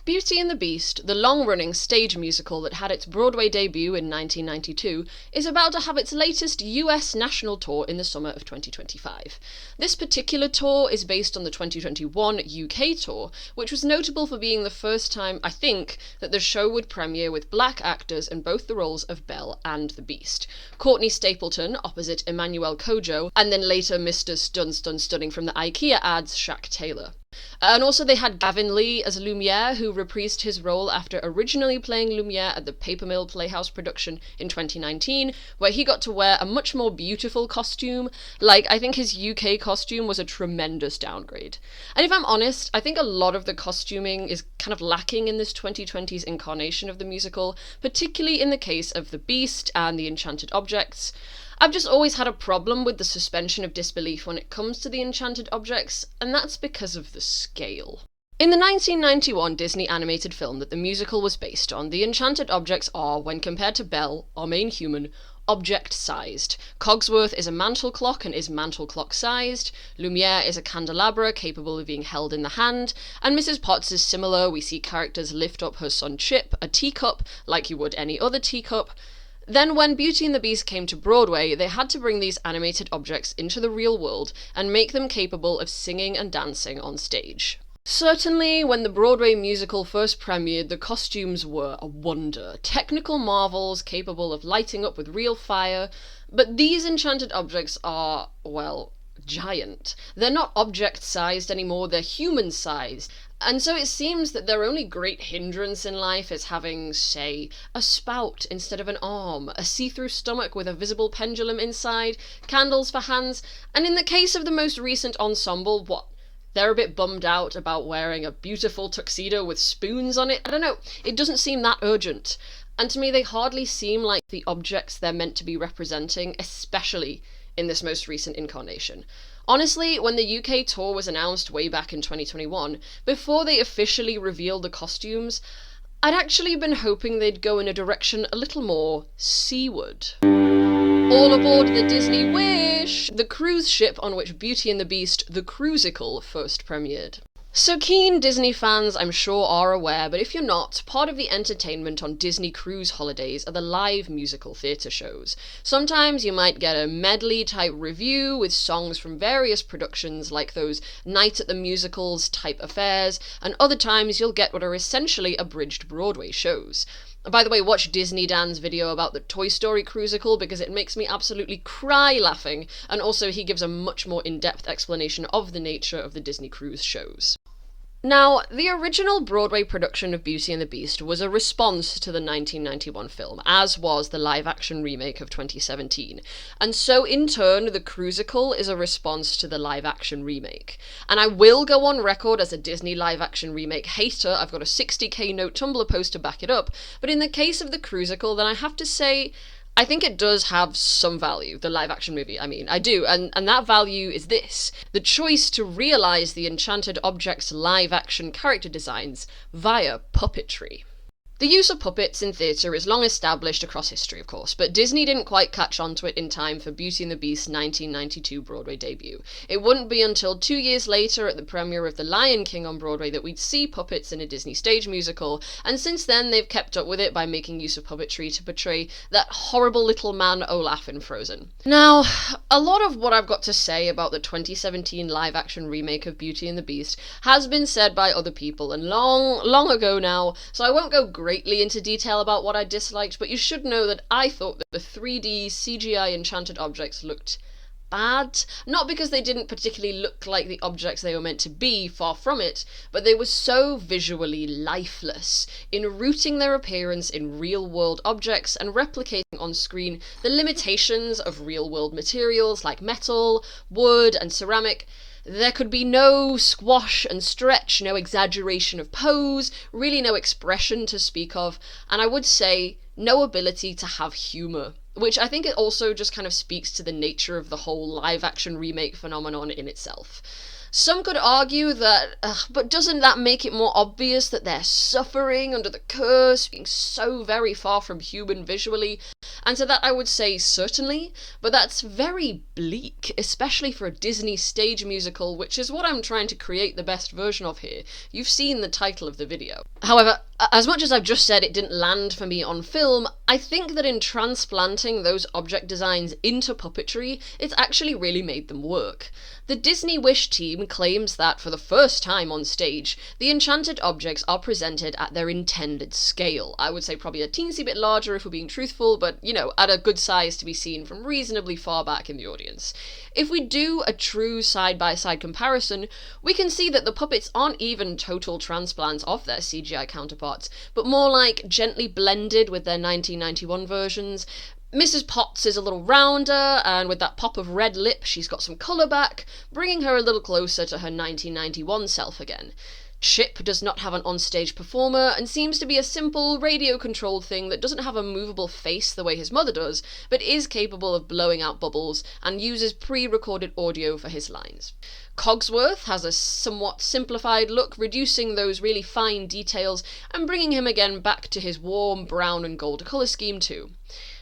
Beauty and the Beast, the long-running stage musical that had its Broadway debut in 1992, is about to have its latest US national tour in the summer of 2025. This particular tour is based on the 2021 UK tour, which was notable for being the first time, I think, that the show would premiere with black actors in both the roles of Belle and the Beast. Courtney Stapleton opposite Emmanuel Kojo, and then later Mr. Stunning from the IKEA ads, Shaq Taylor. And also they had Gavin Lee as Lumiere, who reprised his role after originally playing Lumiere at the Paper Mill Playhouse production in 2019, where he got to wear a much more beautiful costume. I think his UK costume was a tremendous downgrade. And if I'm honest, I think a lot of the costuming is kind of lacking in this 2020s incarnation of the musical, particularly in the case of the Beast and the enchanted objects. I've just always had a problem with the suspension of disbelief when it comes to the enchanted objects, and that's because of the scale. In the 1991 Disney animated film that the musical was based on, the enchanted objects are, when compared to Belle, our main human, object-sized. Cogsworth is a mantle clock and is mantle clock-sized, Lumiere is a candelabra capable of being held in the hand, and Mrs. Potts is similar. We see characters lift up her son Chip, a teacup, like you would any other teacup. Then when Beauty and the Beast came to Broadway, they had to bring these animated objects into the real world and make them capable of singing and dancing on stage. Certainly, when the Broadway musical first premiered, the costumes were a wonder, technical marvels capable of lighting up with real fire, but these enchanted objects are, well, giant. They're not object-sized anymore, they're human-sized. And so it seems that their only great hindrance in life is having, say, a spout instead of an arm, a see-through stomach with a visible pendulum inside, candles for hands, and in the case of the most recent ensemble, they're a bit bummed out about wearing a beautiful tuxedo with spoons on it? I don't know, it doesn't seem that urgent. And to me, they hardly seem like the objects they're meant to be representing, especially in this most recent incarnation. Honestly, when the UK tour was announced way back in 2021, before they officially revealed the costumes, I'd actually been hoping they'd go in a direction a little more seaward. All aboard the Disney Wish! The cruise ship on which Beauty and the Beast, the Cruisicle, first premiered. So keen Disney fans, I'm sure, are aware, but if you're not, part of the entertainment on Disney cruise holidays are the live musical theatre shows. Sometimes you might get a medley-type review with songs from various productions, like those Night at the Musicals-type affairs, and other times you'll get what are essentially abridged Broadway shows. By the way, watch Disney Dan's video about the Toy Story Cruisicle because it makes me absolutely cry laughing, and also he gives a much more in-depth explanation of the nature of the Disney cruise shows. Now, the original Broadway production of Beauty and the Beast was a response to the 1991 film, as was the live-action remake of 2017. And so, in turn, the Cruisicle is a response to the live-action remake. And I will go on record as a Disney live-action remake hater. I've got a 60k note Tumblr post to back it up. But in the case of the Cruisicle, then I have to say, I think it does have some value, the live-action movie, I do, and that value is this: the choice to realise the enchanted objects' live-action character designs via puppetry. The use of puppets in theatre is long established across history, of course, but Disney didn't quite catch on to it in time for Beauty and the Beast's 1992 Broadway debut. It wouldn't be until 2 years later at the premiere of The Lion King on Broadway that we'd see puppets in a Disney stage musical, and since then they've kept up with it by making use of puppetry to portray that horrible little man Olaf in Frozen. Now, a lot of what I've got to say about the 2017 live-action remake of Beauty and the Beast has been said by other people, and long ago now, so I won't go greatly into detail about what I disliked, but you should know that I thought that the 3D CGI enchanted objects looked bad. Not because they didn't particularly look like the objects they were meant to be, far from it, but they were so visually lifeless in rooting their appearance in real-world objects and replicating on screen the limitations of real-world materials like metal, wood, and ceramic. There could be no squash and stretch, no exaggeration of pose, really no expression to speak of, and I would say no ability to have humour, which I think it also just kind of speaks to the nature of the whole live-action remake phenomenon in itself. Some could argue that, but doesn't that make it more obvious that they're suffering under the curse, being so very far from human visually? And to that I would say certainly, but that's very bleak, especially for a Disney stage musical, which is what I'm trying to create the best version of here. You've seen the title of the video. However, as much as I've just said it didn't land for me on film, I think that in transplanting those object designs into puppetry, it's actually really made them work. The Disney Wish team claims that, for the first time on stage, the enchanted objects are presented at their intended scale. I would say probably a teensy bit larger if we're being truthful, but, you know, at a good size to be seen from reasonably far back in the audience. If we do a true side-by-side comparison, we can see that the puppets aren't even total transplants of their CGI counterparts, but more like gently blended with their 1991 versions. Mrs. Potts is a little rounder, and with that pop of red lip she's got some colour back, bringing her a little closer to her 1991 self again. Chip does not have an onstage performer, and seems to be a simple, radio-controlled thing that doesn't have a movable face the way his mother does, but is capable of blowing out bubbles, and uses pre-recorded audio for his lines. Cogsworth has a somewhat simplified look, reducing those really fine details, and bringing him again back to his warm brown and gold colour scheme too.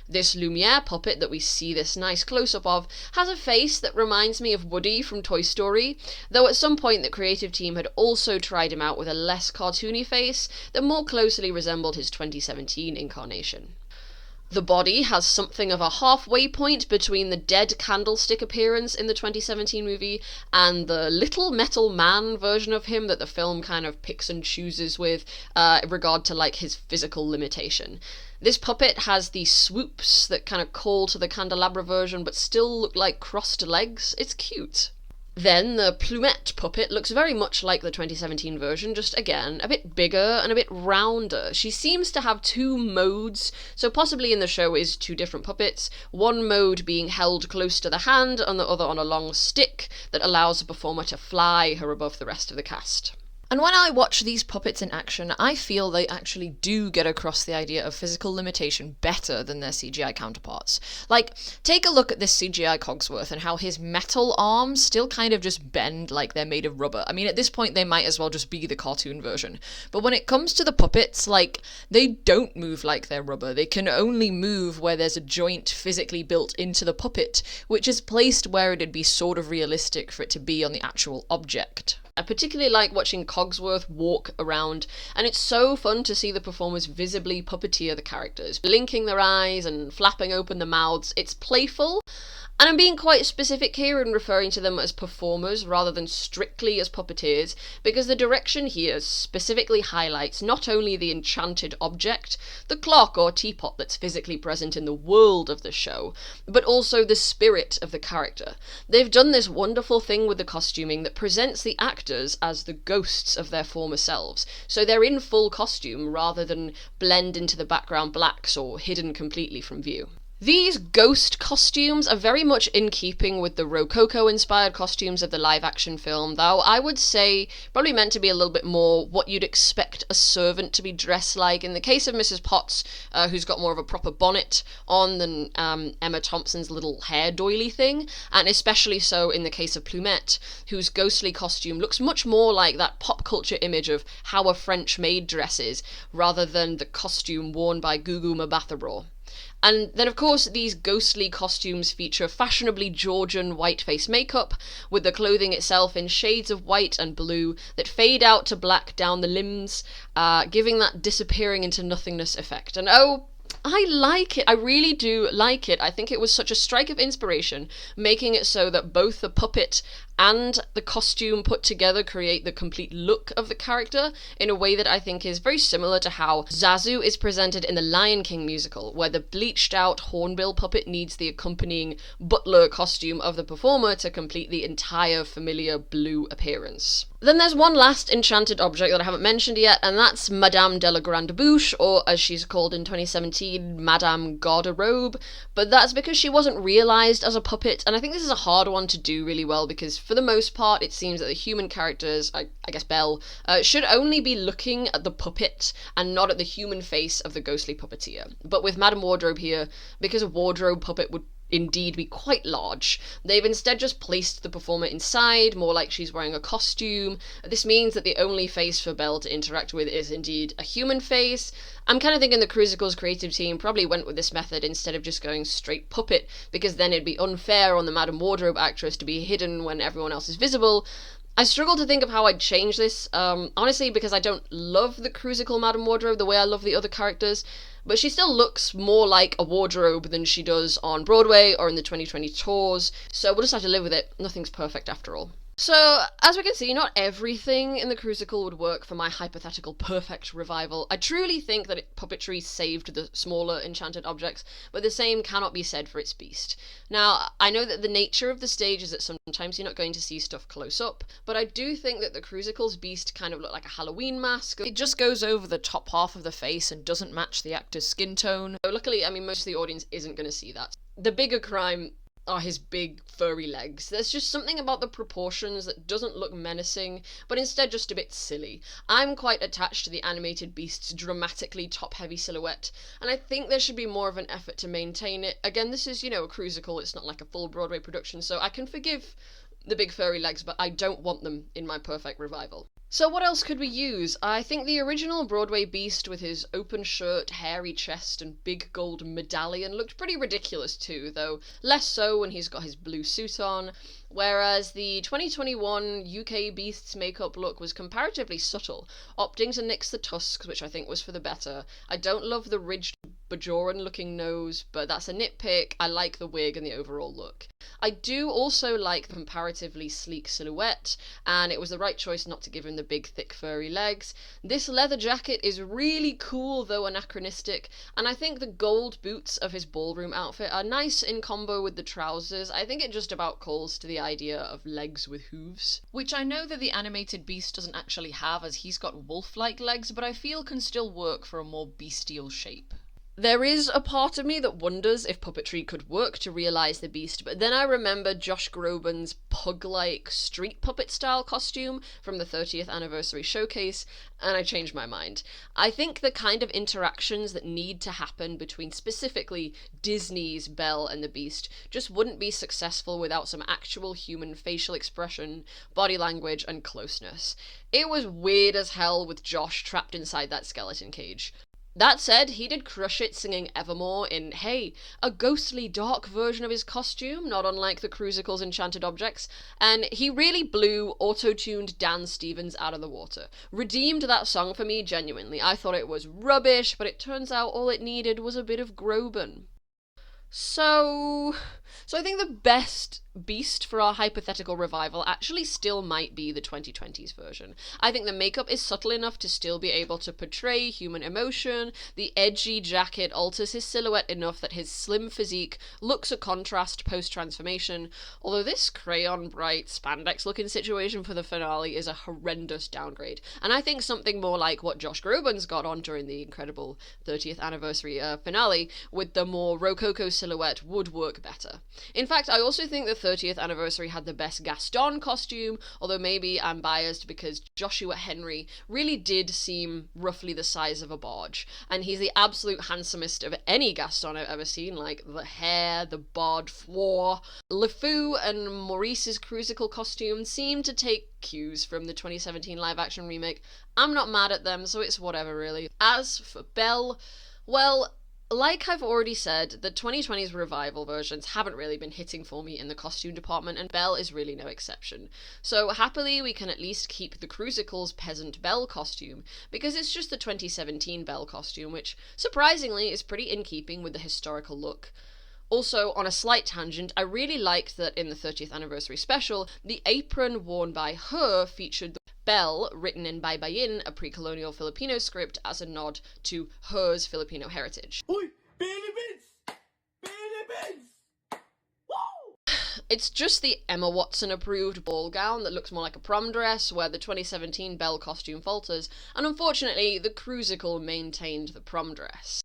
This Lumiere puppet that we see this nice close-up of has a face that reminds me of Woody from Toy Story, though at some point the creative team had also tried him out with a less cartoony face that more closely resembled his 2017 incarnation. The body has something of a halfway point between the dead candlestick appearance in the 2017 movie and the little metal man version of him that the film kind of picks and chooses with in regard to like his physical limitation. This puppet has the swoops that kind of call to the candelabra version but still look like crossed legs. It's cute. Then the Plumette puppet looks very much like the 2017 version, just again, a bit bigger and a bit rounder. She seems to have two modes, so possibly in the show is two different puppets, one mode being held close to the hand and the other on a long stick that allows the performer to fly her above the rest of the cast. And when I watch these puppets in action, I feel they actually do get across the idea of physical limitation better than their CGI counterparts. Like, take a look at this CGI Cogsworth and how his metal arms still kind of just bend like they're made of rubber. I mean, at this point, they might as well just be the cartoon version. But when it comes to the puppets, like, they don't move like they're rubber. They can only move where there's a joint physically built into the puppet, which is placed where it'd be sort of realistic for it to be on the actual object. I particularly like watching Cogsworth walk around, and it's so fun to see the performers visibly puppeteer the characters, blinking their eyes and flapping open their mouths. It's playful, and I'm being quite specific here in referring to them as performers rather than strictly as puppeteers, because the direction here specifically highlights not only the enchanted object, the clock or teapot that's physically present in the world of the show, but also the spirit of the character. They've done this wonderful thing with the costuming that presents the actors as the ghosts of their former selves, so they're in full costume rather than blend into the background blacks or hidden completely from view. These ghost costumes are very much in keeping with the Rococo-inspired costumes of the live-action film, though I would say probably meant to be a little bit more what you'd expect a servant to be dressed like. In the case of Mrs. Potts, who's got more of a proper bonnet on than Emma Thompson's little hair doily thing, and especially so in the case of Plumette, whose ghostly costume looks much more like that pop culture image of how a French maid dresses, rather than the costume worn by Gugu Mbatha-Raw. And then, of course, these ghostly costumes feature fashionably Georgian white-face makeup, with the clothing itself in shades of white and blue that fade out to black down the limbs, giving that disappearing into nothingness effect. And oh, I like it. I really do like it. I think it was such a strike of inspiration, making it so that both the puppet and the costume put together create the complete look of the character in a way that I think is very similar to how Zazu is presented in the Lion King musical, where the bleached out hornbill puppet needs the accompanying butler costume of the performer to complete the entire familiar blue appearance. Then there's one last enchanted object that I haven't mentioned yet, and that's Madame de la Grande Bouche, or as she's called in 2017, Madame Garde-Robe, but that's because she wasn't realised as a puppet, and I think this is a hard one to do really well because for the most part, it seems that the human characters, I guess Belle, should only be looking at the puppet and not at the human face of the ghostly puppeteer. But with Madame Wardrobe here, because a wardrobe puppet would indeed be quite large. They've instead just placed the performer inside, more like she's wearing a costume. This means that the only face for Belle to interact with is indeed a human face. I'm kind of thinking the Cruisicles creative team probably went with this method instead of just going straight puppet, because then it'd be unfair on the Madame Wardrobe actress to be hidden when everyone else is visible. I struggle to think of how I'd change this, honestly, because I don't love the Cruisical Madame Wardrobe the way I love the other characters, but she still looks more like a wardrobe than she does on Broadway or in the 2020 tours, so we'll just have to live with it. Nothing's perfect after all. So, as we can see, not everything in the Cruisical would work for my hypothetical perfect revival. I truly think that puppetry saved the smaller enchanted objects, but the same cannot be said for its beast. Now, I know that the nature of the stage is that sometimes you're not going to see stuff close up, but I do think that the Cruisical's beast kind of looked like a Halloween mask. It just goes over the top half of the face and doesn't match the actor's skin tone. So luckily, I mean, most of the audience isn't going to see that. The bigger crime are his big furry legs. There's just something about the proportions that doesn't look menacing, but instead just a bit silly. I'm quite attached to the animated beast's dramatically top-heavy silhouette, and I think there should be more of an effort to maintain it. Again, this is, a Cruisical, it's not like a full Broadway production, so I can forgive the big furry legs, but I don't want them in my perfect revival. So what else could we use? I think the original Broadway Beast with his open shirt, hairy chest, and big gold medallion looked pretty ridiculous too, though less so when he's got his blue suit on, whereas the 2021 UK Beast's makeup look was comparatively subtle, opting to nix the tusks, which I think was for the better. I don't love the ridged Bajoran-looking nose, but that's a nitpick. I like the wig and the overall look. I do also like the comparatively sleek silhouette, and it was the right choice not to give him the big, thick, furry legs. This leather jacket is really cool, though anachronistic, and I think the gold boots of his ballroom outfit are nice in combo with the trousers. I think it just about calls to the idea of legs with hooves, which I know that the animated beast doesn't actually have, as he's got wolf-like legs, but I feel can still work for a more bestial shape. There is a part of me that wonders if puppetry could work to realise the beast, but then I remember Josh Groban's pug-like street puppet style costume from the 30th anniversary showcase, and I changed my mind. I think the kind of interactions that need to happen between specifically Disney's Belle and the Beast just wouldn't be successful without some actual human facial expression, body language, and closeness. It was weird as hell with Josh trapped inside that skeleton cage. That said, he did crush it singing Evermore in, hey, a ghostly dark version of his costume, not unlike the Cruisical's enchanted objects, and he really blew auto-tuned Dan Stevens out of the water. Redeemed that song for me genuinely. I thought it was rubbish, but it turns out all it needed was a bit of Groban. So I think the best beast for our hypothetical revival actually still might be the 2020s version. I think the makeup is subtle enough to still be able to portray human emotion, the edgy jacket alters his silhouette enough that his slim physique looks a contrast post-transformation, although this crayon bright spandex looking situation for the finale is a horrendous downgrade, and I think something more like what Josh Groban's got on during the incredible 30th anniversary finale with the more rococo silhouette would work better. In fact, I also think the 30th anniversary had the best Gaston costume, although maybe I'm biased because Joshua Henry really did seem roughly the size of a barge, and he's the absolute handsomest of any Gaston I've ever seen, like the hair, the bod floor. LeFou and Maurice's Cruisical costume seem to take cues from the 2017 live-action remake. I'm not mad at them, so it's whatever really. As for Belle, well, like I've already said, the 2020s revival versions haven't really been hitting for me in the costume department, and Belle is really no exception. So happily we can at least keep the Cruisical's peasant Belle costume, because it's just the 2017 Belle costume, which surprisingly is pretty in keeping with the historical look. Also, on a slight tangent, I really liked that in the 30th anniversary special, the apron worn by her featured the Belle, written in Baybayin, a pre-colonial Filipino script, as a nod to her's Filipino heritage. Uy, Philippines! Philippines! Woo! It's just the Emma Watson approved ball gown that looks more like a prom dress, where the 2017 Belle costume falters, and unfortunately, the Cruisical maintained the prom dress.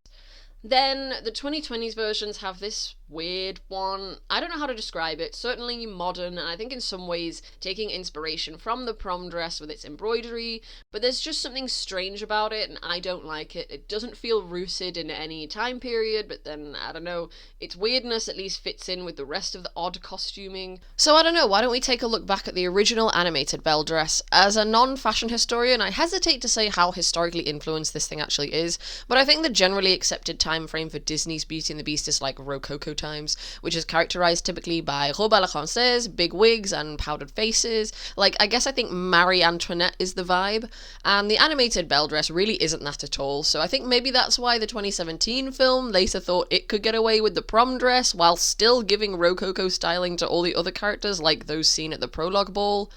Then, the 2020s versions have this weird one. I don't know how to describe it. Certainly modern, and I think in some ways taking inspiration from the prom dress with its embroidery, but there's just something strange about it, and I don't like it. It doesn't feel rooted in any time period, but then, I don't know, its weirdness at least fits in with the rest of the odd costuming. So I don't know, why don't we take a look back at the original animated Belle dress? As a non-fashion historian, I hesitate to say how historically influenced this thing actually is, but I think the generally accepted time frame for Disney's Beauty and the Beast is like Rococo times, which is characterized typically by robe à la française, big wigs, and powdered faces. Like, I guess I think Marie Antoinette is the vibe, and the animated Belle dress really isn't that at all, so I think maybe that's why the 2017 film later thought it could get away with the prom dress while still giving Rococo styling to all the other characters, like those seen at the prologue ball.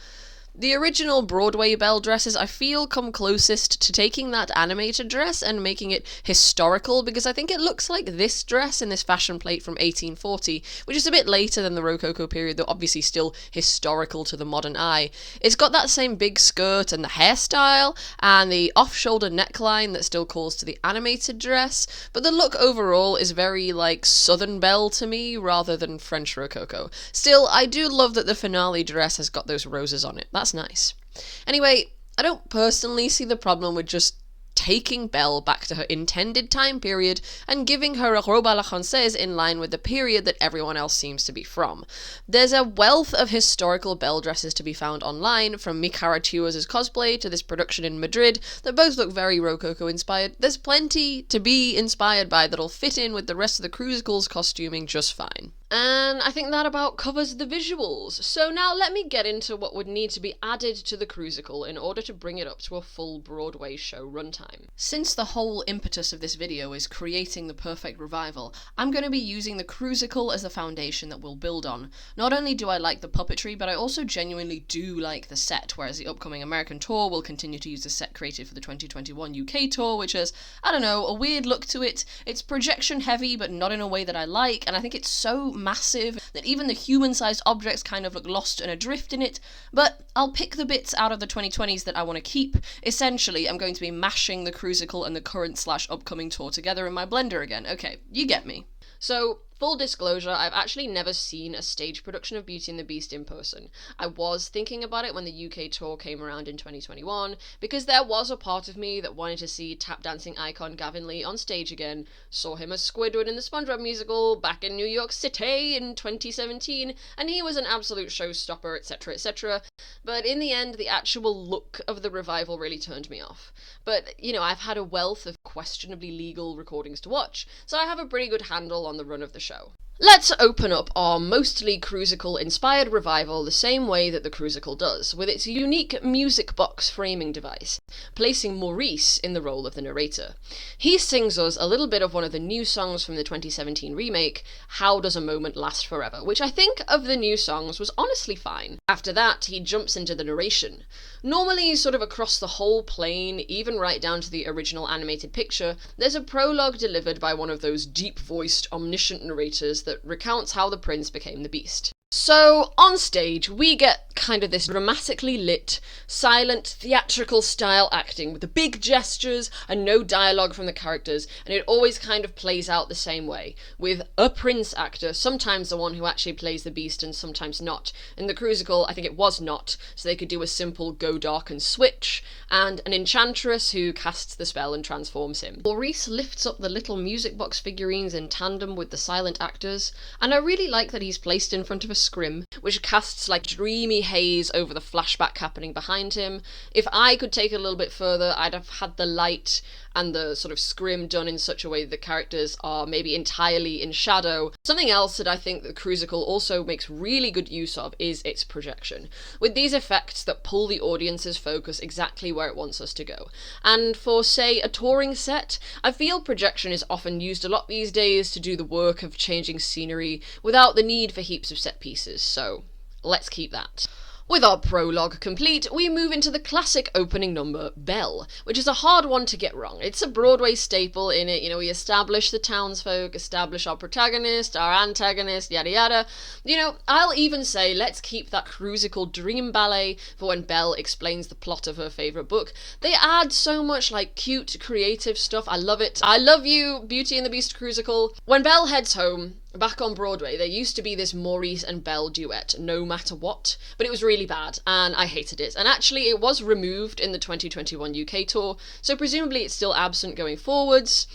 The original Broadway Belle dresses, I feel, come closest to taking that animated dress and making it historical, because I think it looks like this dress in this fashion plate from 1840, which is a bit later than the Rococo period, though obviously still historical to the modern eye. It's got that same big skirt and the hairstyle, and the off-shoulder neckline that still calls to the animated dress, but the look overall is very, like, Southern Belle to me, rather than French Rococo. Still, I do love that the finale dress has got those roses on it. That's nice. Anyway, I don't personally see the problem with just taking Belle back to her intended time period and giving her a robe à la française in line with the period that everyone else seems to be from. There's a wealth of historical Belle dresses to be found online, from Mikara Tuas' cosplay to this production in Madrid that both look very Rococo inspired. There's plenty to be inspired by that'll fit in with the rest of the Cruisicle's costuming just fine. And I think that about covers the visuals. So now let me get into what would need to be added to the Cruisicle in order to bring it up to a full Broadway show runtime. Since the whole impetus of this video is creating the perfect revival, I'm going to be using the Cruisicle as the foundation that we'll build on. Not only do I like the puppetry, but I also genuinely do like the set, whereas the upcoming American tour will continue to use the set created for the 2021 UK tour, which has, I don't know, a weird look to it. It's projection heavy, but not in a way that I like, and I think it's so massive that even the human-sized objects kind of look lost and adrift in it, but I'll pick the bits out of the 2020s that I want to keep. Essentially, I'm going to be mashing the Cruisicle and the current/upcoming tour together in my blender again. Okay, you get me. So, full disclosure, I've actually never seen a stage production of Beauty and the Beast in person. I was thinking about it when the UK tour came around in 2021, because there was a part of me that wanted to see tap dancing icon Gavin Lee on stage again, saw him as Squidward in the SpongeBob musical back in New York City in 2017, and he was an absolute showstopper, etc, etc. But in the end, the actual look of the revival really turned me off. But, you know, I've had a wealth of questionably legal recordings to watch, so I have a pretty good handle on the run of the show. Let's open up our mostly Cruisicle-inspired revival the same way that the Cruisicle does, with its unique music box framing device, placing Maurice in the role of the narrator. He sings us a little bit of one of the new songs from the 2017 remake, How Does a Moment Last Forever, which I think of the new songs was honestly fine. After that, he jumps into the narration. Normally, sort of across the whole plane, even right down to the original animated picture, there's a prologue delivered by one of those deep-voiced, omniscient narrators that recounts how the prince became the beast. So, on stage, we get kind of this dramatically lit, silent, theatrical style acting with the big gestures and no dialogue from the characters, and it always kind of plays out the same way, with a prince actor, sometimes the one who actually plays the beast and sometimes not. In the Cruisicle, I think it was not, so they could do a simple go dark and switch, and an enchantress who casts the spell and transforms him. Maurice lifts up the little music box figurines in tandem with the silent actors, and I really like that he's placed in front of a scrim, which casts like dreamy haze over the flashback happening behind him. If I could take it a little bit further, I'd have had the light and the sort of scrim done in such a way that the characters are maybe entirely in shadow. Something else that I think the Cruisicle also makes really good use of is its projection, with these effects that pull the audience's focus exactly where it wants us to go. And for, say, a touring set, I feel projection is often used a lot these days to do the work of changing scenery without the need for heaps of set pieces, so let's keep that. With our prologue complete, we move into the classic opening number, Belle, which is a hard one to get wrong. It's a Broadway staple. In it, you know, we establish the townsfolk, establish our protagonist, our antagonist, yada yada. You know, I'll even say let's keep that Cruisicle dream ballet for when Belle explains the plot of her favourite book. They add so much, like, cute, creative stuff. I love it. I love you, Beauty and the Beast Cruisicle. When Belle heads home, back on Broadway, there used to be this Maurice and Belle duet, No Matter What, but it was really bad, and I hated it. And actually, it was removed in the 2021 UK tour, so presumably it's still absent going forwards.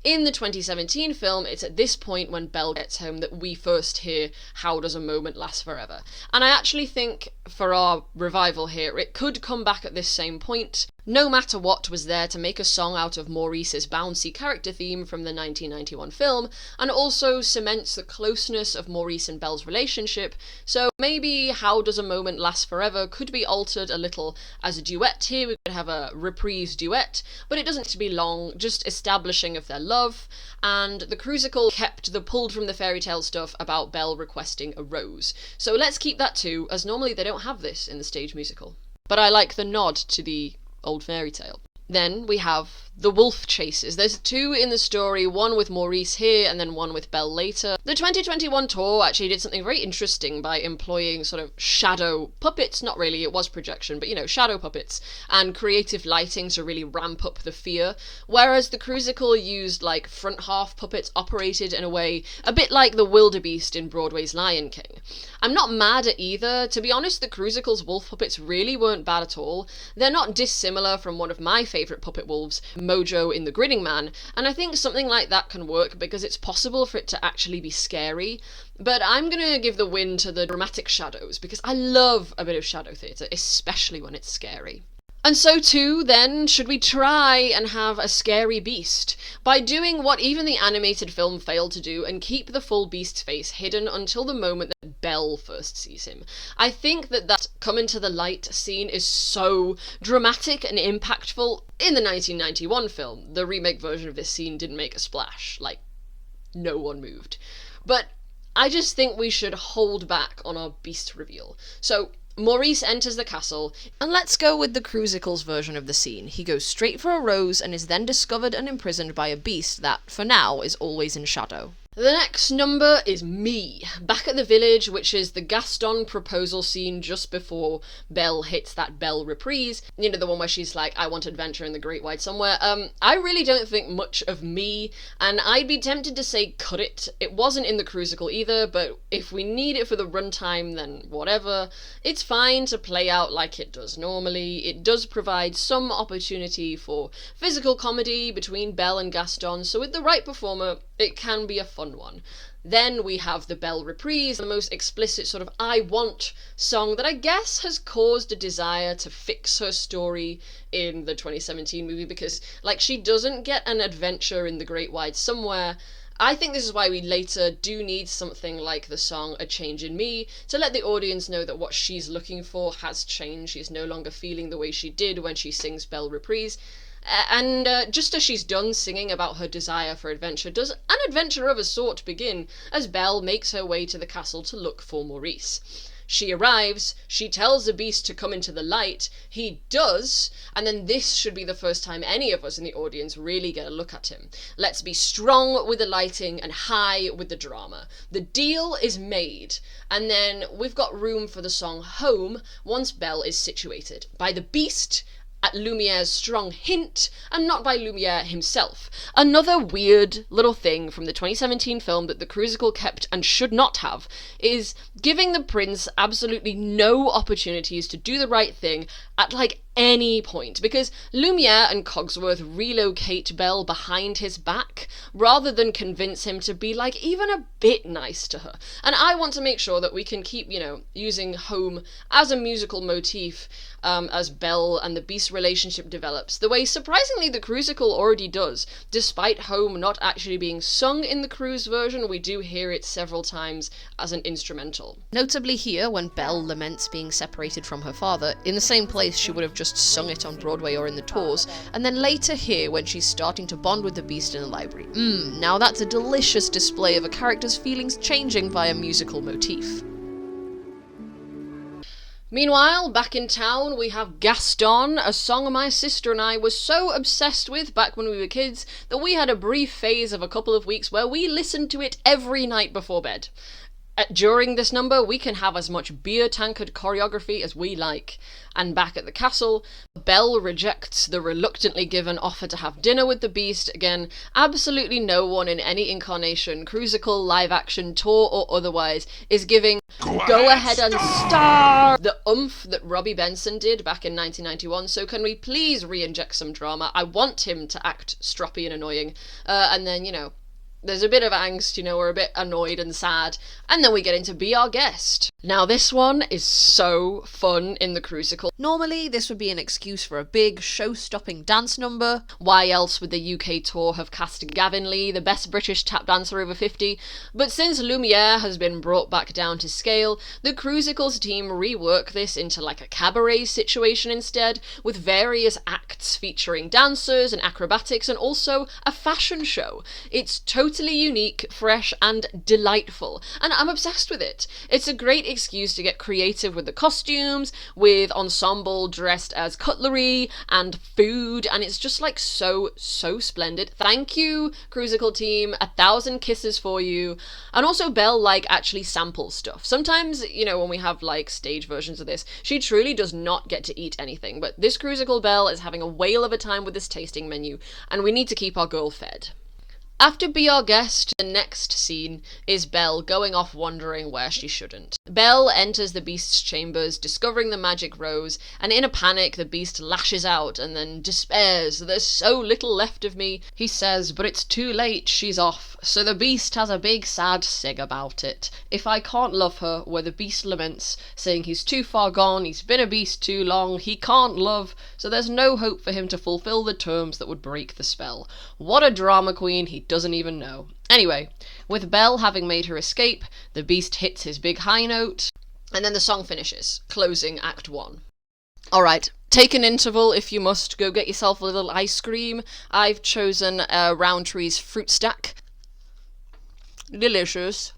In the 2017 film, it's at this point when Belle gets home that we first hear How Does a Moment Last Forever. And I actually think, for our revival here, it could come back at this same point. No Matter What was there to make a song out of Maurice's bouncy character theme from the 1991 film, and also cements the closeness of Maurice and Belle's relationship, so maybe How Does a Moment Last Forever could be altered a little as a duet here. We could have a reprise duet, but it doesn't have to be long, just establishing of their love, and the Crucicle kept the pulled from the fairy tale stuff about Belle requesting a rose. So let's keep that too, as normally they don't have this in the stage musical. But I like the nod to the old fairy tale. Then we have the wolf chases. There's two in the story, one with Maurice here and then one with Belle later. The 2021 tour actually did something very interesting by employing sort of shadow puppets, not really, it was projection, but you know, shadow puppets, and creative lighting to really ramp up the fear, whereas the Crucicle used like front half puppets operated in a way a bit like the wildebeest in Broadway's Lion King. I'm not mad at either. To be honest, the Crucicle's wolf puppets really weren't bad at all. They're not dissimilar from one of my favourite puppet wolves, Mojo in The Grinning Man, and I think something like that can work because it's possible for it to actually be scary. But I'm gonna give the win to the dramatic shadows because I love a bit of shadow theatre, especially when it's scary. And so too, then, should we try and have a scary beast by doing what even the animated film failed to do and keep the full beast's face hidden until the moment that Belle first sees him. I think that come into the light scene is so dramatic and impactful. In the 1991 film, the remake version of this scene didn't make a splash, like, no one moved. But I just think we should hold back on our beast reveal. So Maurice enters the castle, and let's go with the Crucicle's version of the scene. He goes straight for a rose and is then discovered and imprisoned by a beast that, for now, is always in shadow. The next number is Me, back at the village, which is the Gaston proposal scene just before Belle hits that Belle reprise. You know, the one where she's like, I want adventure in the Great Wide Somewhere. I really don't think much of Me, and I'd be tempted to say cut it. It wasn't in the Crucicle either, but if we need it for the runtime, then whatever. It's fine to play out like it does normally. It does provide some opportunity for physical comedy between Belle and Gaston, so with the right performer, it can be a fun one. Then we have the Belle reprise, the most explicit sort of I want song that I guess has caused a desire to fix her story in the 2017 movie because, like, she doesn't get an adventure in the Great Wide Somewhere. I think this is why we later do need something like the song A Change in Me to let the audience know that what she's looking for has changed. She's no longer feeling the way she did when she sings Belle reprise. And just as she's done singing about her desire for adventure, does an adventure of a sort begin as Belle makes her way to the castle to look for Maurice. She arrives, she tells the beast to come into the light, he does, and then this should be the first time any of us in the audience really get a look at him. Let's be strong with the lighting and high with the drama. The deal is made, and then we've got room for the song Home once Belle is situated by the beast, at Lumiere's strong hint, and not by Lumiere himself. Another weird little thing from the 2017 film that the Crucicle kept and should not have is giving the prince absolutely no opportunities to do the right thing at, like, any point, because Lumiere and Cogsworth relocate Belle behind his back rather than convince him to be, like, even a bit nice to her. And I want to make sure that we can keep, you know, using Home as a musical motif as Belle and the Beast relationship develops, the way surprisingly the Crucicle already does. Despite Home not actually being sung in the Cruise version, we do hear it several times as an instrumental. Notably here, when Belle laments being separated from her father, in the same place she would have just sung it on Broadway or in the tours, and then later here when she's starting to bond with the Beast in the library. Now that's a delicious display of a character's feelings changing via musical motif. Meanwhile, back in town, we have Gaston, a song my sister and I were so obsessed with back when we were kids that we had a brief phase of a couple of weeks where we listened to it every night before bed. During this number, we can have as much beer tankard choreography as we like. And back at the castle, Belle rejects the reluctantly given offer to have dinner with the Beast. Again, absolutely no one in any incarnation, crucicle, live action, tour or otherwise, is giving go ahead and star the oomph that Robbie Benson did back in 1991. So can we please re-inject some drama? I want him to act stroppy and annoying. And then, there's a bit of angst, we're a bit annoyed and sad, and then we get into Be Our Guest. Now this one is so fun in the Crucicle. Normally this would be an excuse for a big show-stopping dance number. Why else would the UK tour have cast Gavin Lee, the best British tap dancer over 50? But since Lumiere has been brought back down to scale, the Crucicles team rework this into like a cabaret situation instead, with various acts featuring dancers and acrobatics and also a fashion show. It's totally unique, fresh and delightful, and I'm obsessed with it. It's a great excuse to get creative with the costumes, with ensemble dressed as cutlery and food, and it's just like so splendid. Thank you, Crucicle team, 1,000 kisses for you. And also Belle actually samples stuff. Sometimes, when we have stage versions of this, she truly does not get to eat anything, but this Crucicle Belle is having a whale of a time with this tasting menu, and we need to keep our girl fed. After Be Our Guest, the next scene is Belle going off wandering where she shouldn't. Belle enters the Beast's chambers, discovering the magic rose, and in a panic, the Beast lashes out and then despairs. There's so little left of me, he says, but it's too late, she's off. So the Beast has a big sad sig about it. If I can't love her, where the Beast laments, saying he's too far gone, he's been a beast too long, he can't love, so there's no hope for him to fulfill the terms that would break the spell. What a drama queen, he doesn't even know. Anyway, with Belle having made her escape, the Beast hits his big high note, and then the song finishes, closing Act 1. Alright, take an interval if you must, go get yourself a little ice cream. I've chosen Roundtree's Fruit Stack. Delicious.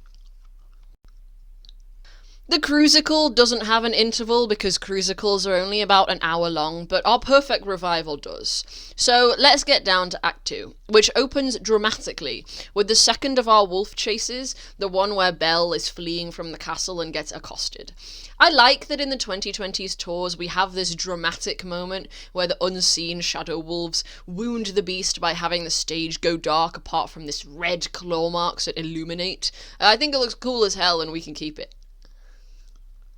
The Crucicle doesn't have an interval because Crucicles are only about an hour long, but our Perfect Revival does. So let's get down to Act 2, which opens dramatically with the second of our wolf chases, the one where Belle is fleeing from the castle and gets accosted. I like that in the 2020s tours we have this dramatic moment where the unseen shadow wolves wound the Beast by having the stage go dark apart from this red claw marks that illuminate. I think it looks cool as hell and we can keep it.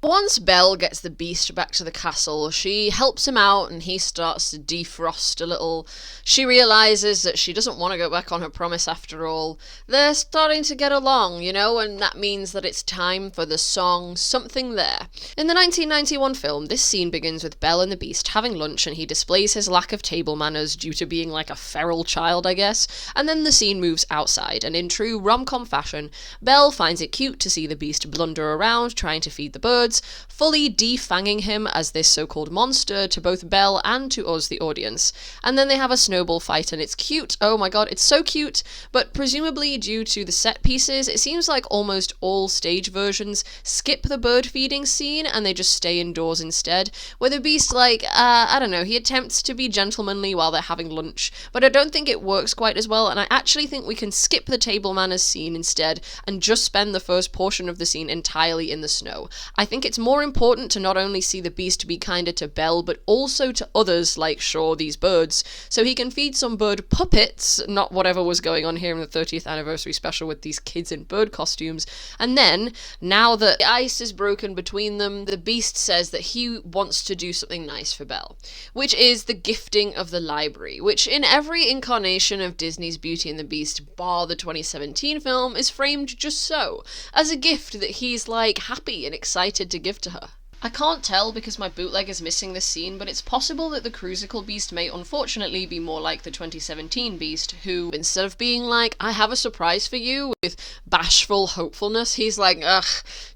Once Belle gets the Beast back to the castle, she helps him out and he starts to defrost a little. She realises that she doesn't want to go back on her promise after all. They're starting to get along, and that means that it's time for the song Something There. In the 1991 film, this scene begins with Belle and the Beast having lunch and he displays his lack of table manners due to being like a feral child, I guess, and then the scene moves outside, and in true rom-com fashion, Belle finds it cute to see the Beast blunder around trying to feed the birds, fully defanging him as this so-called monster to both Belle and to us, the audience. And then they have a snowball fight and it's cute. Oh my god, it's so cute. But presumably due to the set pieces, it seems like almost all stage versions skip the bird feeding scene and they just stay indoors instead, where the Beast, I don't know, he attempts to be gentlemanly while they're having lunch, but I don't think it works quite as well, and I actually think we can skip the table manners scene instead and just spend the first portion of the scene entirely in the snow. I think it's more important to not only see the Beast be kinder to Belle, but also to others like, sure, these birds, so he can feed some bird puppets, not whatever was going on here in the 30th anniversary special with these kids in bird costumes. And then, now that the ice is broken between them, the Beast says that he wants to do something nice for Belle, which is the gifting of the library, which in every incarnation of Disney's Beauty and the Beast, bar the 2017 film, is framed just so, as a gift that he's happy and excited to give to her. I can't tell because my bootleg is missing this scene, but it's possible that the Crucicle Beast may unfortunately be more like the 2017 Beast, who, instead of being I have a surprise for you, with bashful hopefulness, he's ugh,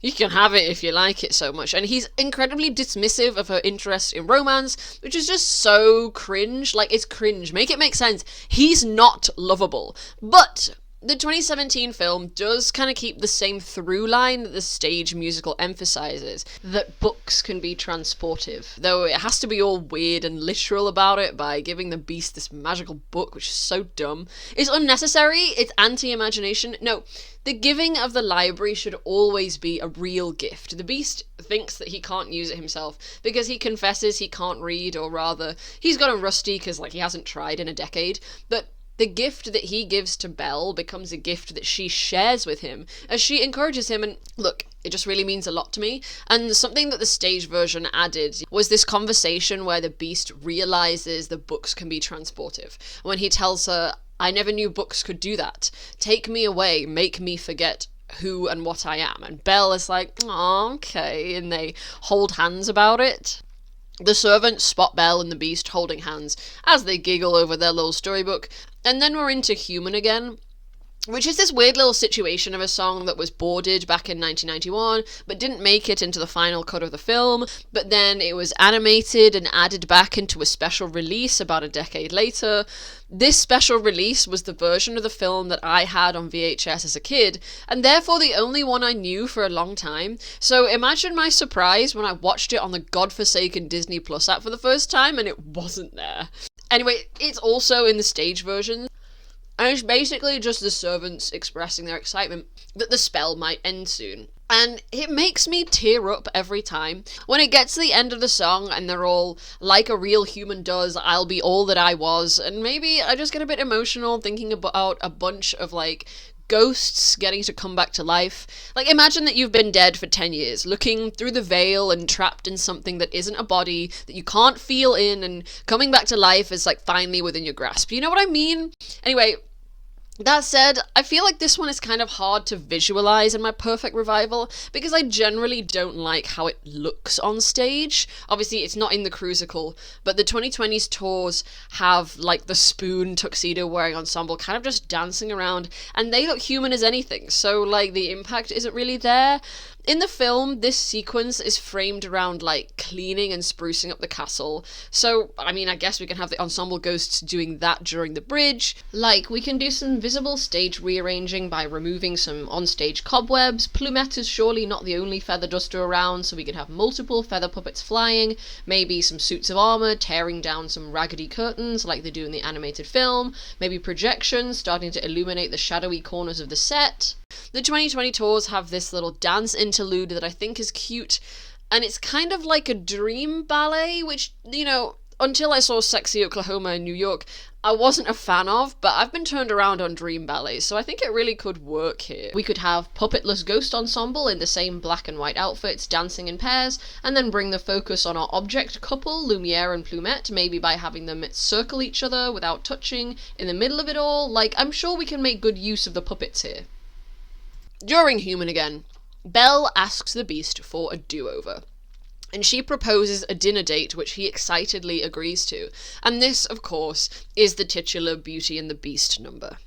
you can have it if you like it so much, and he's incredibly dismissive of her interest in romance, which is just so cringe. It's cringe. Make it make sense. He's not lovable. But The 2017 film does kind of keep the same through line that the stage musical emphasizes, that books can be transportive, though it has to be all weird and literal about it by giving the beast this magical book, which is so dumb. It's unnecessary, it's anti-imagination. No, the giving of the library should always be a real gift. The beast thinks that he can't use it himself because he confesses he can't read, or rather, he's got a rusty because he hasn't tried in a decade, but the gift that he gives to Belle becomes a gift that she shares with him as she encourages him, and look, it just really means a lot to me. And something that the stage version added was this conversation where the beast realizes the books can be transportive. When he tells her, "I never knew books could do that. Take me away, make me forget who and what I am." And Belle is like, "Aw, okay," and they hold hands about it. The servants spot Belle and the beast holding hands as they giggle over their little storybook, and then we're into Human again, which is this weird little situation of a song that was boarded back in 1991, but didn't make it into the final cut of the film, but then it was animated and added back into a special release about a decade later. This special release was the version of the film that I had on VHS as a kid, and therefore the only one I knew for a long time. So imagine my surprise when I watched it on the godforsaken Disney Plus app for the first time and it wasn't there. Anyway, it's also in the stage version. And it's basically just the servants expressing their excitement that the spell might end soon. And it makes me tear up every time. When it gets to the end of the song and they're all, like a real human does, "I'll be all that I was," and maybe I just get a bit emotional thinking about a bunch of, ghosts getting to come back to life. Imagine that you've been dead for 10 years, looking through the veil and trapped in something that isn't a body, that you can't feel in, and coming back to life is, finally within your grasp. You know what I mean? Anyway, that said, I feel like this one is kind of hard to visualize in my perfect revival because I generally don't like how it looks on stage. Obviously, it's not in the Crucicle, but the 2020s tours have, the spoon tuxedo wearing ensemble kind of just dancing around, and they look human as anything, so, the impact isn't really there. In the film, this sequence is framed around, cleaning and sprucing up the castle. So, I guess we can have the ensemble ghosts doing that during the bridge. We can do some visible stage rearranging by removing some onstage cobwebs. Plumette is surely not the only feather duster around, so we can have multiple feather puppets flying. Maybe some suits of armor tearing down some raggedy curtains like they do in the animated film. Maybe projections starting to illuminate the shadowy corners of the set. The 2020 tours have this little dance interlude that I think is cute, and it's kind of like a dream ballet, which, until I saw Sexy Oklahoma in New York, I wasn't a fan of, but I've been turned around on dream ballets, so I think it really could work here. We could have puppetless ghost ensemble in the same black and white outfits dancing in pairs, and then bring the focus on our object couple, Lumiere and Plumette, maybe by having them circle each other without touching in the middle of it all. I'm sure we can make good use of the puppets here. During Human again, Belle asks the beast for a do-over, and she proposes a dinner date which he excitedly agrees to, and this, of course, is the titular Beauty and the Beast number.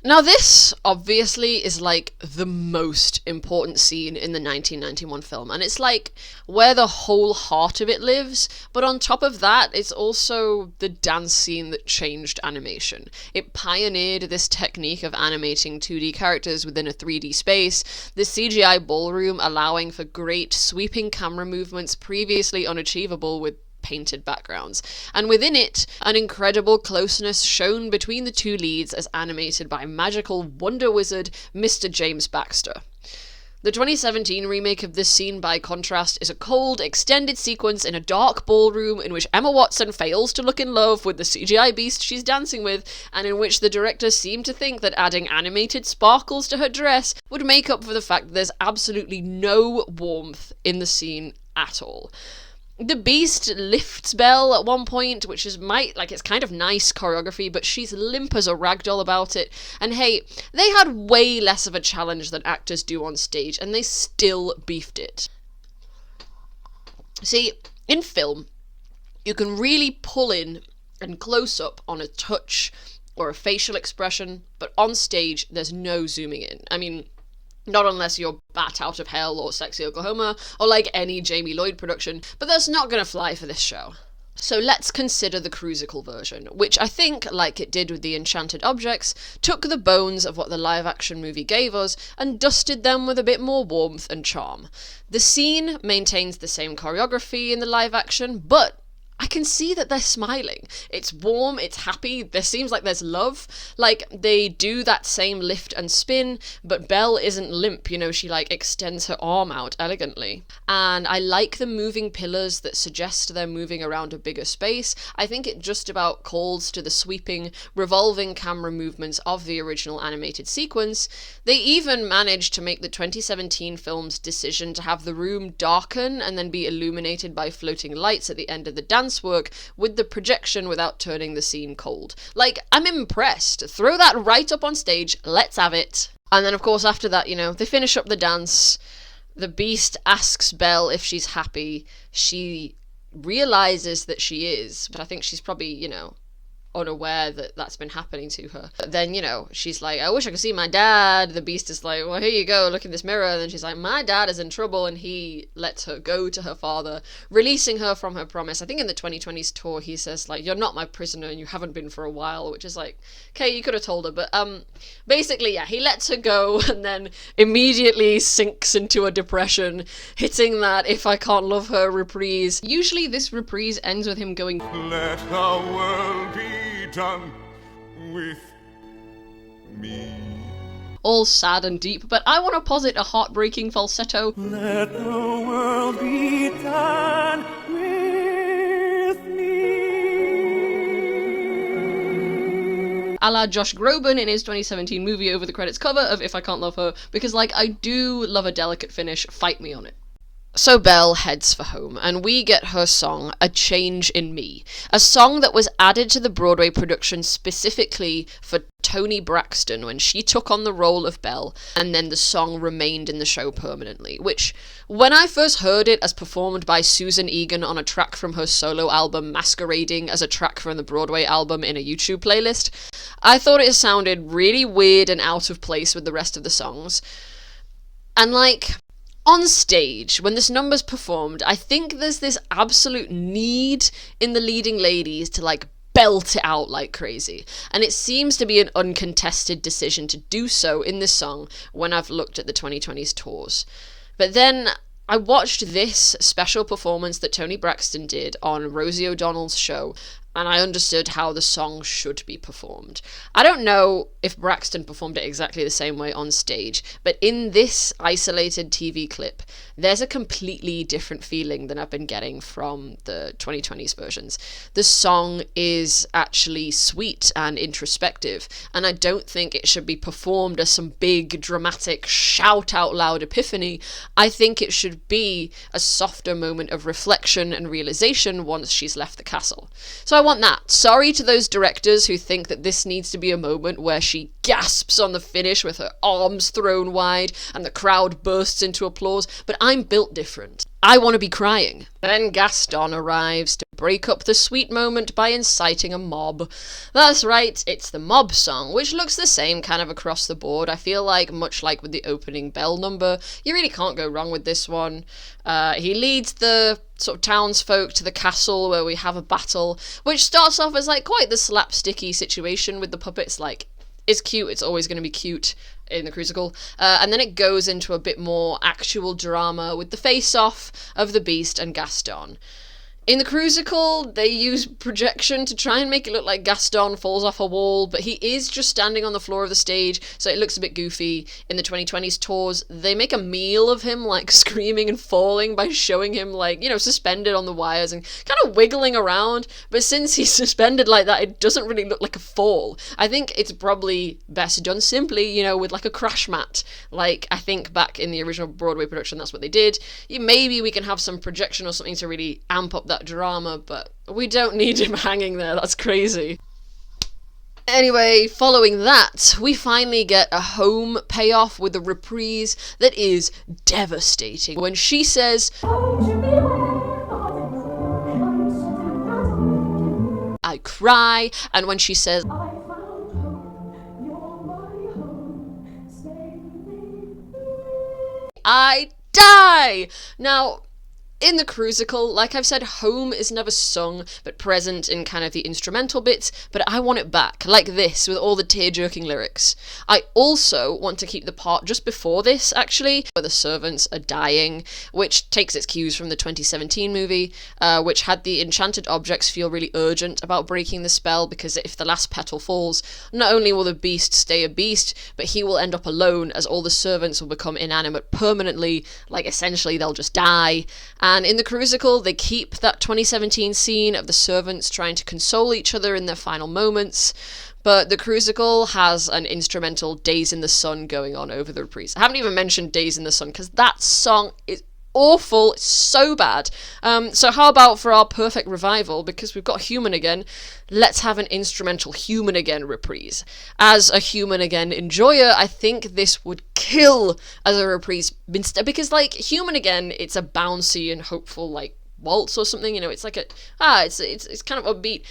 Now this, obviously, is the most important scene in the 1991 film, and it's where the whole heart of it lives, but on top of that, it's also the dance scene that changed animation. It pioneered this technique of animating 2D characters within a 3D space, the CGI ballroom allowing for great sweeping camera movements previously unachievable with painted backgrounds, and within it, an incredible closeness shown between the two leads as animated by magical wonder wizard Mr. James Baxter. The 2017 remake of this scene, by contrast, is a cold, extended sequence in a dark ballroom in which Emma Watson fails to look in love with the CGI beast she's dancing with, and in which the director seemed to think that adding animated sparkles to her dress would make up for the fact that there's absolutely no warmth in the scene at all. The beast lifts Belle at one point, which is it's kind of nice choreography, but she's limp as a ragdoll about it. And hey, they had way less of a challenge than actors do on stage, and they still beefed it. See, in film, you can really pull in and close up on a touch or a facial expression, but on stage, there's no zooming in. Not unless you're Bat Out of Hell or Sexy Oklahoma, or any Jamie Lloyd production, but that's not gonna fly for this show. So let's consider the crucical version, which I think, like it did with the enchanted objects, took the bones of what the live-action movie gave us and dusted them with a bit more warmth and charm. The scene maintains the same choreography in the live-action, but I can see that they're smiling. It's warm, it's happy, there seems like there's love. Like, they do that same lift and spin, but Belle isn't limp, you know, she like extends her arm out elegantly. And I like the moving pillars that suggest they're moving around a bigger space. I think it just about calls to the sweeping, revolving camera movements of the original animated sequence. They even managed to make the 2017 film's decision to have the room darken and then be illuminated by floating lights at the end of the dance work with the projection without turning the scene cold. Like, I'm impressed. Throw that right up on stage. Let's have it. And then, of course, after that, you know, they finish up the dance. The Beast asks Belle if she's happy. She realizes that she is, but I think she's probably, you know, unaware that that's been happening to her. But then, you know, she's like, I wish I could see my dad. The Beast is like, well, here you go, look in this mirror. And then she's like, my dad is in trouble, and he lets her go to her father, releasing her from her promise. I think in the 2020s tour he says, like, you're not my prisoner and you haven't been for a while, which is like, okay, you could have told her. But basically, yeah, he lets her go and then immediately sinks into a depression, hitting that If I Can't Love Her reprise. Usually this reprise ends with him going, let the world be done with me. All sad and deep, but I want to posit a heartbreaking falsetto. Let the world be done with me. A la Josh Groban in his 2017 movie over the credits cover of If I Can't Love Her, because, like, I do love a delicate finish. Fight me on it. So Belle heads for home, and we get her song, A Change in Me, a song that was added to the Broadway production specifically for Toni Braxton when she took on the role of Belle, and then the song remained in the show permanently, which, when I first heard it as performed by Susan Egan on a track from her solo album masquerading as a track from the Broadway album in a YouTube playlist, I thought it sounded really weird and out of place with the rest of the songs. And, like, on stage, when this number's performed, I think there's this absolute need in the leading ladies to, like, belt it out like crazy. And it seems to be an uncontested decision to do so in this song when I've looked at the 2020s tours. But then I watched this special performance that Toni Braxton did on Rosie O'Donnell's show, and I understood how the song should be performed. I don't know if Braxton performed it exactly the same way on stage, but in this isolated TV clip, there's a completely different feeling than I've been getting from the 2020s versions. The song is actually sweet and introspective, and I don't think it should be performed as some big, dramatic, shout-out-loud epiphany. I think it should be a softer moment of reflection and realization once she's left the castle. So I want that. Sorry to those directors who think that this needs to be a moment where she gasps on the finish with her arms thrown wide and the crowd bursts into applause, but I'm built different. I want to be crying. Then Gaston arrives to break up the sweet moment by inciting a mob. That's right, it's the mob song, which looks the same kind of across the board. I feel like, much like with the opening Belle number, you really can't go wrong with this one. He leads the sort of townsfolk to the castle where we have a battle, which starts off as like quite the slapsticky situation with the puppets. Like, it's cute, it's always going to be cute in the Crucible, and then it goes into a bit more actual drama with the face-off of the Beast and Gaston. In the Crucible, they use projection to try and make it look like Gaston falls off a wall, but he is just standing on the floor of the stage, so it looks a bit goofy. In the 2020s tours, they make a meal of him, like, screaming and falling by showing him, like, you know, suspended on the wires and kind of wiggling around, but since he's suspended like that, it doesn't really look like a fall. I think it's probably best done simply, you know, with, like, a crash mat. Like, I think back in the original Broadway production, that's what they did. Maybe we can have some projection or something to really amp up that drama, but we don't need him hanging there. That's crazy. Anyway, following that, we finally get a home payoff with a reprise that is devastating. When she says, I cry, and when she says, I die! Now, In the Crucicle, like I've said, home is never sung, but present in kind of the instrumental bits, but I want it back, like this, with all the tear-jerking lyrics. I also want to keep the part just before this, actually, where the servants are dying, which takes its cues from the 2017 movie, which had the enchanted objects feel really urgent about breaking the spell, because if the last petal falls, not only will the beast stay a beast, but he will end up alone, as all the servants will become inanimate permanently, like essentially they'll just die. And in the Crucicle, they keep that 2017 scene of the servants trying to console each other in their final moments, but the Crucicle has an instrumental Days in the Sun going on over the reprise. I haven't even mentioned Days in the Sun, because that song is awful, it's so bad. So how about for our perfect revival, because we've got Human Again, let's have an instrumental Human Again reprise. As a Human Again enjoyer, I think this would kill as a reprise, because like Human Again, it's a bouncy and hopeful like waltz or something, you know, it's like it's kind of upbeat,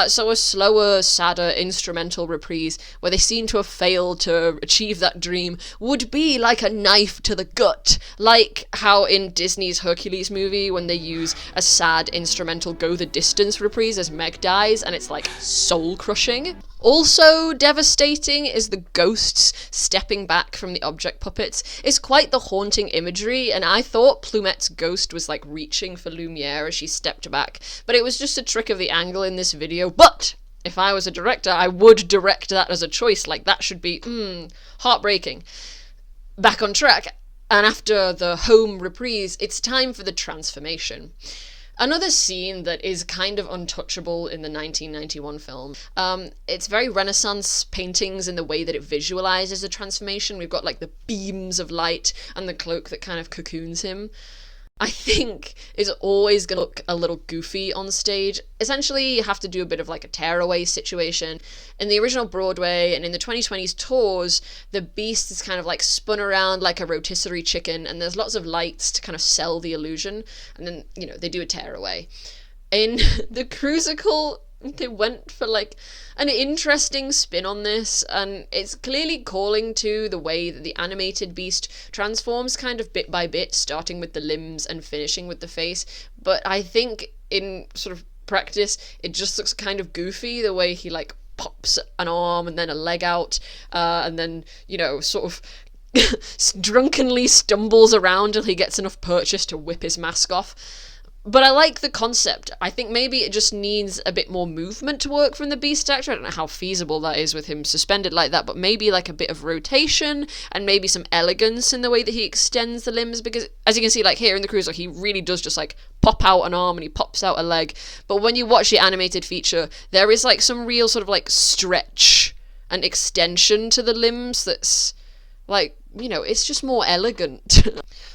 so a slower, sadder instrumental reprise where they seem to have failed to achieve that dream would be like a knife to the gut, like how in Disney's Hercules movie when they use a sad instrumental Go the Distance reprise as Meg dies, and it's like soul crushing. Also devastating is the ghosts stepping back from the object puppets. It's quite the haunting imagery, and I thought Plumette's ghost was like reaching for Lumiere as she stepped back, but it was just a trick of the angle in this video. But if I was a director, I would direct that as a choice, like that should be, heartbreaking. Back on track, and after the home reprise, it's time for the transformation. Another scene that is kind of untouchable in the 1991 film. It's very Renaissance paintings in the way that it visualizes the transformation. We've got like the beams of light and the cloak that kind of cocoons him. I think is always going to look a little goofy on stage. Essentially, you have to do a bit of like a tearaway situation. In the original Broadway and in the 2020s tours, the beast is kind of like spun around like a rotisserie chicken, and there's lots of lights to kind of sell the illusion, and then, you know, they do a tearaway. In the Crucicle, they went for like an interesting spin on this, and it's clearly calling to the way that the animated beast transforms kind of bit by bit, starting with the limbs and finishing with the face. But I think in sort of practice, it just looks kind of goofy the way he like pops an arm and then a leg out, and then, you know, sort of drunkenly stumbles around till he gets enough purchase to whip his mask off. But I like the concept. I think maybe it just needs a bit more movement to work from the beast actor. I don't know how feasible that is with him suspended like that, but maybe like a bit of rotation and maybe some elegance in the way that he extends the limbs, because as you can see, like here in the Cruiser, he really does just like pop out an arm and he pops out a leg. But when you watch the animated feature, there is like some real sort of like stretch and extension to the limbs that's like, you know, it's just more elegant.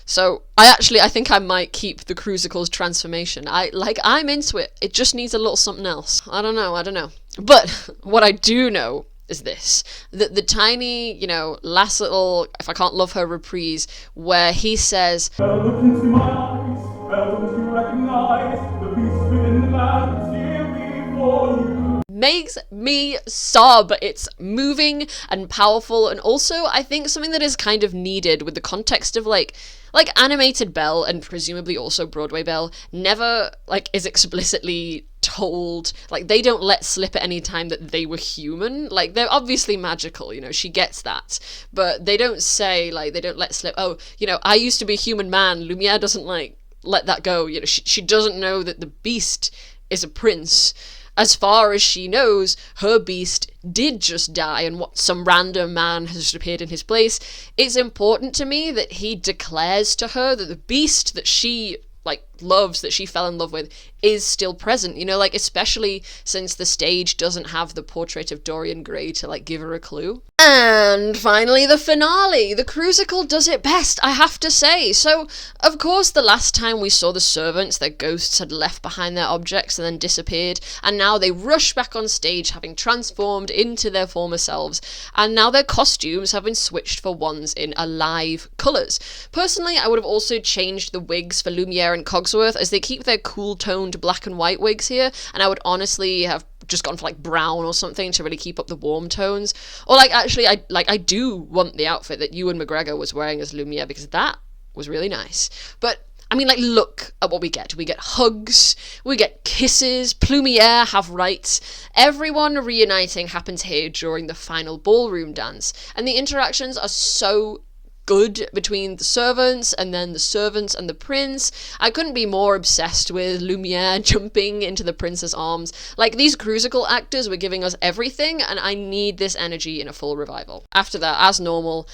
So I think I might keep the Crucicle's transformation. I'm into it. It just needs a little something else. I don't know. But what I do know is this, that the tiny, you know, last little If I Can't Love Her reprise, where he says, Look into my eyes, don't you recognize the beast within the man that's here before you? Makes me sob. It's moving and powerful, and also I think something that is kind of needed with the context of like animated Belle, and presumably also Broadway Belle, never like is explicitly told, like they don't let slip at any time that they were human. Like they're obviously magical, you know, she gets that, but they don't say, like, they don't let slip, oh, you know, I used to be a human man. Lumiere doesn't like let that go, you know, she doesn't know that the beast is a prince. As far as she knows, her beast did just die and what some random man has just appeared in his place. It's important to me that he declares to her that the beast that she like loves, that she fell in love with, is still present, you know, like especially since the stage doesn't have the portrait of Dorian Gray to like give her a clue. And finally, the finale. The Crucicle does it best, I have to say. So, of course, the last time we saw the servants, their ghosts had left behind their objects and then disappeared, and now they rush back on stage having transformed into their former selves, and now their costumes have been switched for ones in alive colours. Personally, I would have also changed the wigs for Lumiere and Cogsworth, as they keep their cool-toned black and white wigs here, and I would honestly have just gone for like brown or something to really keep up the warm tones. Or like, actually, I do want the outfit that Ewan McGregor was wearing as Lumiere, because that was really nice. But I mean, like, look at what we get. We get hugs, we get kisses, Plumiere have rights. Everyone reuniting happens here during the final ballroom dance, and the interactions are so good between the servants and then the servants and the prince. I couldn't be more obsessed with Lumiere jumping into the prince's arms. Like, these Crucicle actors were giving us everything, and I need this energy in a full revival. After that, as normal,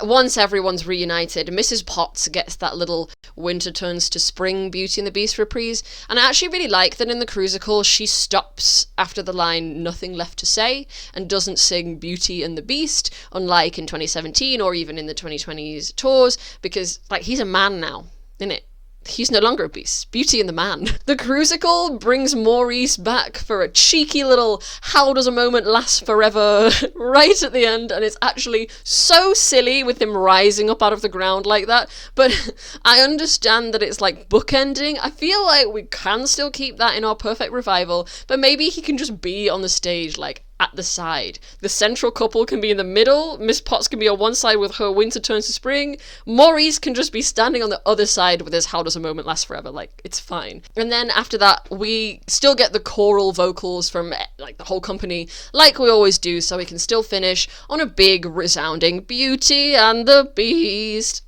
once everyone's reunited, Mrs. Potts gets that little winter turns to spring Beauty and the Beast reprise, and I actually really like that in the Crucicle she stops after the line "nothing left to say" and doesn't sing Beauty and the Beast, unlike in 2017 or even in the 2020s tours, because, like, he's a man now, innit? He's no longer a beast. Beauty and the Man. The Crucicle brings Maurice back for a cheeky little "how does a moment last forever" right at the end, and it's actually so silly with him rising up out of the ground like that, but I understand that it's like bookending. I feel like we can still keep that in our perfect revival, but maybe he can just be on the stage, like, at the side. The central couple can be in the middle, Miss Potts can be on one side with her winter turns to spring, Maurice can just be standing on the other side with his "how does a moment last forever," like, it's fine. And then after that, we still get the choral vocals from, like, the whole company, like we always do, so we can still finish on a big resounding Beauty and the Beast.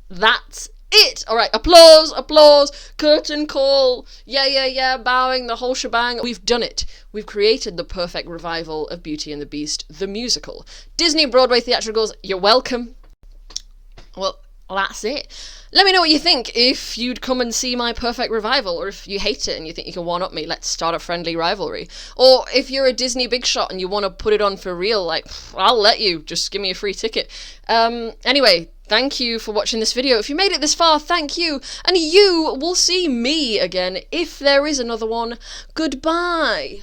That's it! Alright, applause, applause, curtain call, yeah, bowing, the whole shebang. We've done it. We've created the perfect revival of Beauty and the Beast, the musical. Disney Broadway theatricals, you're welcome. Well, that's it. Let me know what you think. If you'd come and see my perfect revival, or if you hate it and you think you can one-up me, let's start a friendly rivalry. Or if you're a Disney big shot and you want to put it on for real, like, I'll let you. Just give me a free ticket. Anyway, thank you for watching this video. If you made it this far, thank you. And you will see me again if there is another one. Goodbye.